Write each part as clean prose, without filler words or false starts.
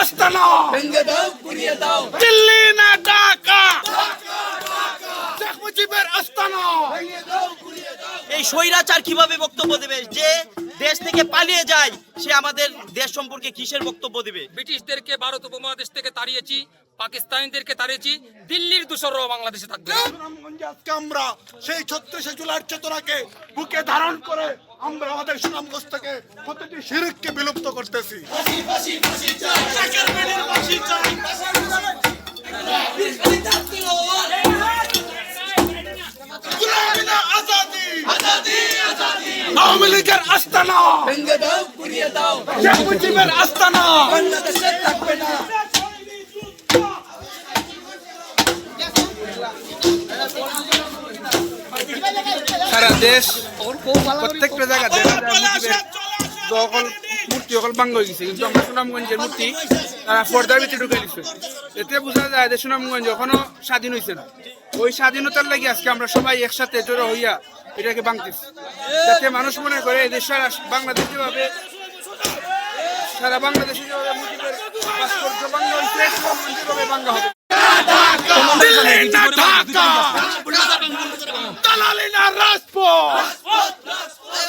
আস্তানা ভেঙে দাও, গুড়িয়ে দাও, দিল্লি না ঢাকা, শেখ মুজিবের আস্তানা। ভেঙে দাও, গুড়িয়ে দাও। এই স্বৈরাচার কিভাবে বক্তব্য দেবে? যে দেশ থেকে পালিয়ে যায় সে আমাদের দেশ সম্পর্কে কিসের বক্তব্য দিবে? ব্রিটিশদেরকে ভারত উপমহাদেশ থেকে তাড়িয়েছি, পাকিস্তানিদেরকে তাড়িয়েছি, দিল্লির দোসররাও বাংলাদেশে থাকবে। সুনামগঞ্জে আজকে আমরা সেই 36শে জুলাইয়ের চেতনাকে বুকে ধারণ করে আমরা আমাদের সুনামগঞ্জ থেকে প্রতিটি শিরককে বিলুপ্ত করতেছি। ফাঁসি, ফাঁসি, ফাঁসি চাই। শেখের বেড়ির ফাঁসি চাই। গুলামি না আজাদি, আজাদি, আজাদি। আওয়ামী লীগের আস্তানা, ভেঙে দাও, গুড়িয়ে দাও, শেখ মুজিবের আস্তানা। বাংলাদেশে থাকবে না। সারা দেশ প্রত্যেকটা জায়গাতে সকল মূর্তি সকল ভাঙ্গ হয়ে গেছে, কিন্তু আমরা সুনামগঞ্জের মূর্তি তারা পর্দার ভিতরে ঢুকে দিচ্ছে। এতে বোঝা যায় যে সুনামগঞ্জ এখনো স্বাধীন হয়েছে না। ওই স্বাধীনতার লাগে আজকে আমরা সবাই একসাথে জড়ো হইয়া এটাকে ভাঙতেছি, যাতে মানুষ মনে করে এই দেশ বাংলাদেশ যেভাবে সারা বাংলাদেশে যেভাবে মুজিবের ভাস্কর্য ভাঙ্গা হয়েছে সুনামগঞ্জ যেভাবে ভাঙ্গা হবে। দিল্লি না ঢাকা, দালালি না রাজপথ,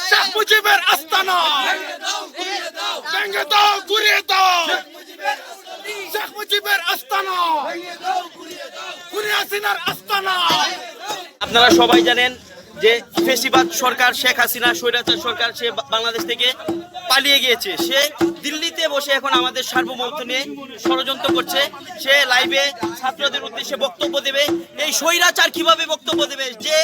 শেখ মুজিবের আস্তানা। ভেঙে দাও, গুড়িয়ে দাও, শেখ মুজিবের আস্তানা, খুনি হাসিনার আস্তানা। আপনারা সবাই জানেন যে ফেসিবাদ সরকার, শেখ হাসিনা স্বৈরাচার সরকার, সে বাংলাদেশ থেকে পালিয়ে গিয়েছে। সে দিল্লিতে বসে এখন আমাদের সার্বভৌমত্ব নিয়ে ষড়যন্ত্র করছে। সে লাইভে ছাত্রদের উদ্দেশ্যে বক্তব্য দেবে। এই স্বৈরাচার কিভাবে বক্তব্য দেবে? যে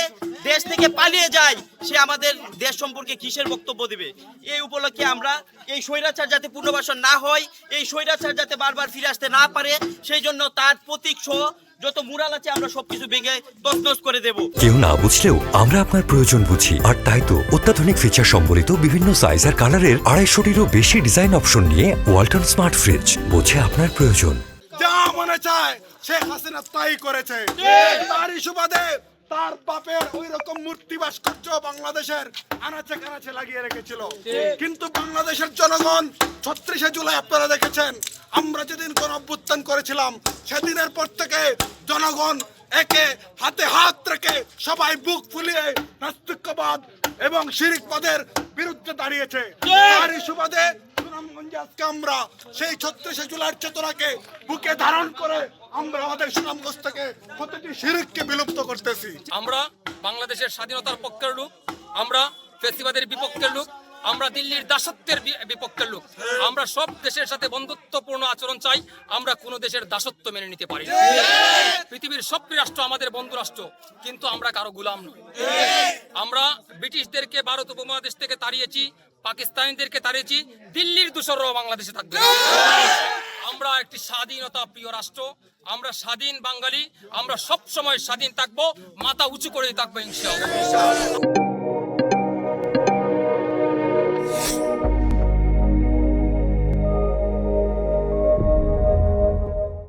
দেশ থেকে পালিয়ে যায় সে আমাদের দেশ সম্পর্কে কিসের বক্তব্য দিবে? এই উপলক্ষে আমরা এই স্বৈরাচার যাতে পুনর্বাসন না হয়, এই স্বৈরাচার যাতে বারবার ফিরে আসতে না পারে, সেই জন্য তার প্রতীক সহ যত মুরাল আছে আমরা সবকিছু ভেঙে তছনছ করে দেব। কেউ না বুঝলেও আমরা আপনার প্রয়োজন বুঝি, আর তাই তো অত্যাধুনিক ফিচার সম্বলিত বিভিন্ন সাইজ আর কালারের 250-টিরও বেশি ডিজাইন অপশন নিয়ে ওয়ালটন স্মার্ট ফ্রিজ বোঝে আপনার প্রয়োজন। যা মনে চায় শেখ হাসিনা তাই করেছে। তারই সুবাদে তার বাপের ওই রকম মূর্তি ভাস্কর্য বাংলাদেশের আনাচে কানাচে লাগিয়ে রেখেছিল। কিন্তু বাংলাদেশের জনগণ 36শে জুলাই আপনারা দেখেছেন, আমরা যেদিন গণ অভ্যুত্থান করেছিলাম সেদিনের পর থেকে জনগণ একে হাতে হাত রেখে সবাই বুক ফুলিয়ে নাস্তিক্যবাদ এবং শিরকবাদের বিরুদ্ধে দাঁড়িয়েছে। তারই সুবাদে সুনামগঞ্জে আজকে আমরা সেই 36শে জুলাইয়ের চেতনাকে বুকে ধারণ করে আমরা আমাদের সুনামগঞ্জ থেকে প্রতিটি শিরককে বিলুপ্ত করতেছি। আমরা বাংলাদেশের স্বাধীনতার পক্ষের লোক, আমরা ফেসিবাদের বিপক্ষের লোক, আমরা দিল্লির দাসত্বের বিপক্ষের লোক। আমরা সব দেশের সাথে বন্ধুত্বপূর্ণ আচরণ চাই, আমরা কোনো দেশের দাসত্ব মেনে নিতে পারি না। পৃথিবীর সব রাষ্ট্র আমাদের বন্ধু রাষ্ট্র, কিন্তু আমরা কারো গোলাম নই। আমরা ব্রিটিশদেরকে ভারত উপমহাদেশ থেকে তাড়িয়েছি, পাকিস্তানিদেরকে তাড়িয়েছি, দিল্লির দোসররাও বাংলাদেশে থাকবে। আমরা একটি স্বাধীনতা প্রিয় রাষ্ট্র, আমরা স্বাধীন বাঙালি, আমরা সব সময় স্বাধীন থাকবো, মাথা উঁচু করে থাকবো ইনশাআল্লাহ।